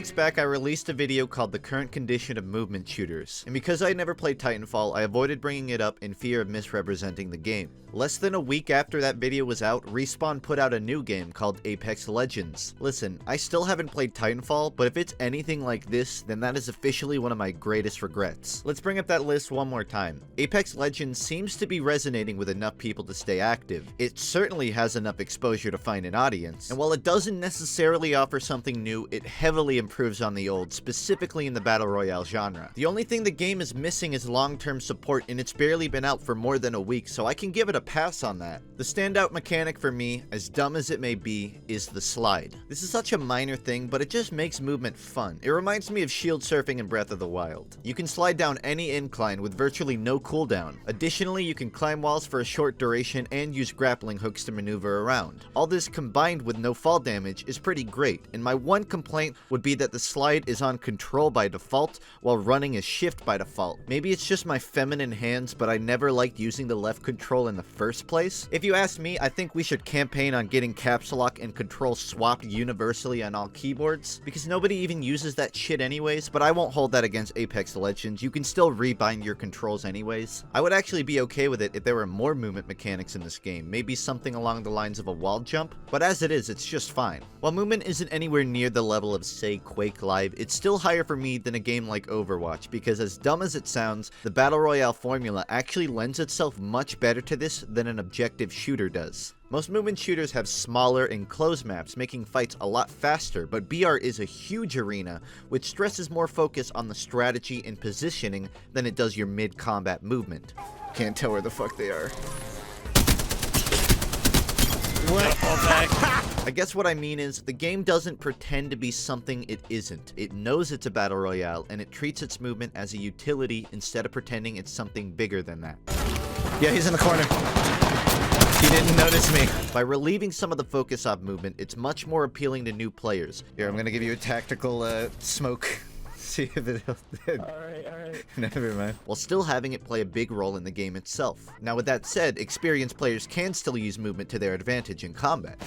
weeks back, I released a video called The Current Condition of Movement Shooters, and because I never played Titanfall, I avoided bringing it up in fear of misrepresenting the game. Less than a week after that video was out, Respawn put out a new game called Apex Legends. Listen, I still haven't played Titanfall, but if it's anything like this, then that is officially one of my greatest regrets. Let's bring up that list one more time. Apex Legends seems to be resonating with enough people to stay active. It certainly has enough exposure to find an audience, and while it doesn't necessarily offer something new, it heavily improves on the old, specifically in the Battle Royale genre. The only thing the game is missing is long-term support, and it's barely been out for more than a week, so I can give it a pass on that. The standout mechanic for me, as dumb as it may be, is the slide. This is such a minor thing, but it just makes movement fun. It reminds me of shield surfing in Breath of the Wild. You can slide down any incline with virtually no cooldown. Additionally, you can climb walls for a short duration and use grappling hooks to maneuver around. All this combined with no fall damage is pretty great, and my one complaint would be that the slide is on control by default, while running is shift by default. Maybe it's just my feminine hands, but I never liked using the left control in the first place. If you ask me, I think we should campaign on getting caps lock and control swapped universally on all keyboards, because nobody even uses that shit anyways, but I won't hold that against Apex Legends. You can still rebind your controls anyways. I would actually be okay with it if there were more movement mechanics in this game, maybe something along the lines of a wall jump, but as it is, it's just fine. While movement isn't anywhere near the level of, say, Quake Live, it's still higher for me than a game like Overwatch, because as dumb as it sounds, the Battle Royale formula actually lends itself much better to this than an objective shooter does. Most movement shooters have smaller, enclosed maps, making fights a lot faster, but BR is a huge arena, which stresses more focus on the strategy and positioning than it does your mid-combat movement. Can't tell where the fuck they are. What? I guess what I mean is, the game doesn't pretend to be something it isn't. It knows it's a battle royale, and it treats its movement as a utility instead of pretending it's something bigger than that. Yeah, he's in the corner. He didn't notice me. By relieving some of the focus off movement, it's much more appealing to new players. Here, I'm gonna give you a tactical smoke. See if it'll... Alright. Never mind. While still having it play a big role in the game itself. Now with that said, experienced players can still use movement to their advantage in combat.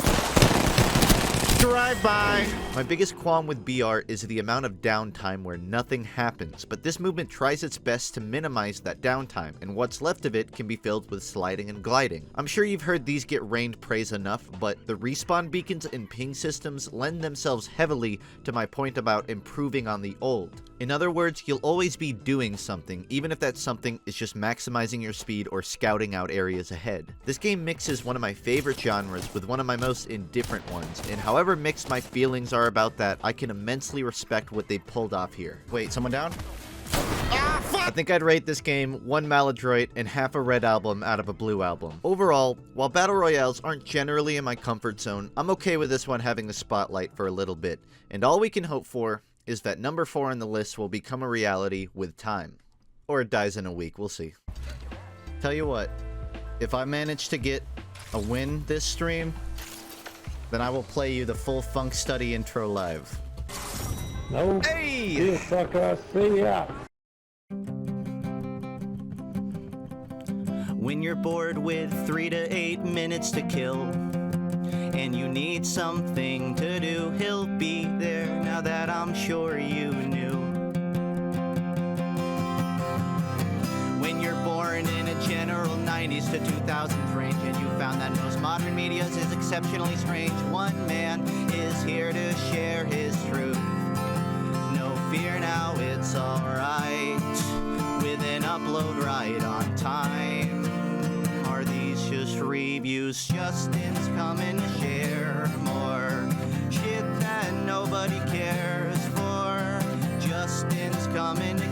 Drive-by! My biggest qualm with BR is the amount of downtime where nothing happens, but this movement tries its best to minimize that downtime, and what's left of it can be filled with sliding and gliding. I'm sure you've heard these get rained praise enough, but the respawn beacons and ping systems lend themselves heavily to my point about improving on the old. In other words, you'll always be doing something, even if that something is just maximizing your speed or scouting out areas ahead. This game mixes one of my favorite genres with one of my most indifferent ones, and however mixed my feelings are about that, I can immensely respect what they pulled off here. Wait, someone down? Ah, fuck! I think I'd rate this game 1 maladroit and half a red album out of a blue album. Overall, while battle royales aren't generally in my comfort zone, I'm okay with this one having the spotlight for a little bit, and all we can hope for is that number 4 on the list will become a reality with time. Or it dies in a week, we'll see. Tell you what, if I manage to get a win this stream, then I will play you the full FUNKe Study intro live. No. Hey! See you, sucker. See ya. When you're bored with 3 to 8 minutes to kill, and you need something to do, he'll be there, now that I'm sure you knew. When you're born in a general 90s to 2000s range, and you found that most modern media is exceptionally strange, one man is here to share his truth. No fear now, it's alright, with an upload right on time. Are these just reviews? Justin's coming to share more shit that nobody cares for. Justin's coming to